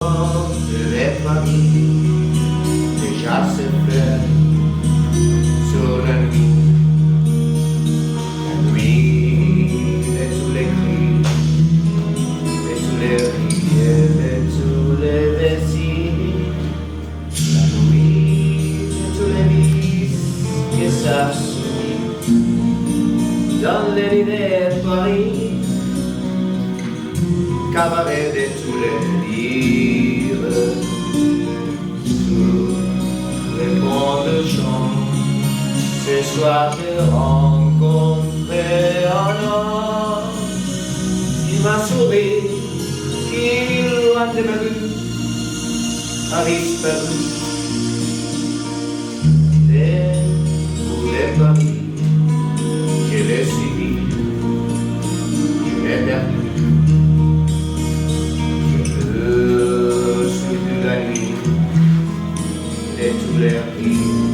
de les familles déjà se fait sur la nuit et tous les cris et tous les rires et tous les récits, la nuit et tous les vices qui s'assoient dans les l'idée de Paris. Cabaret de tous les livres, sous les ponts de chant, ce soir de rencontrer un homme qui m'a souri, qui loin de ma vue a disparu. Et pour les paris, je l'ai suivi, je l'ai perdu. Et tous les rires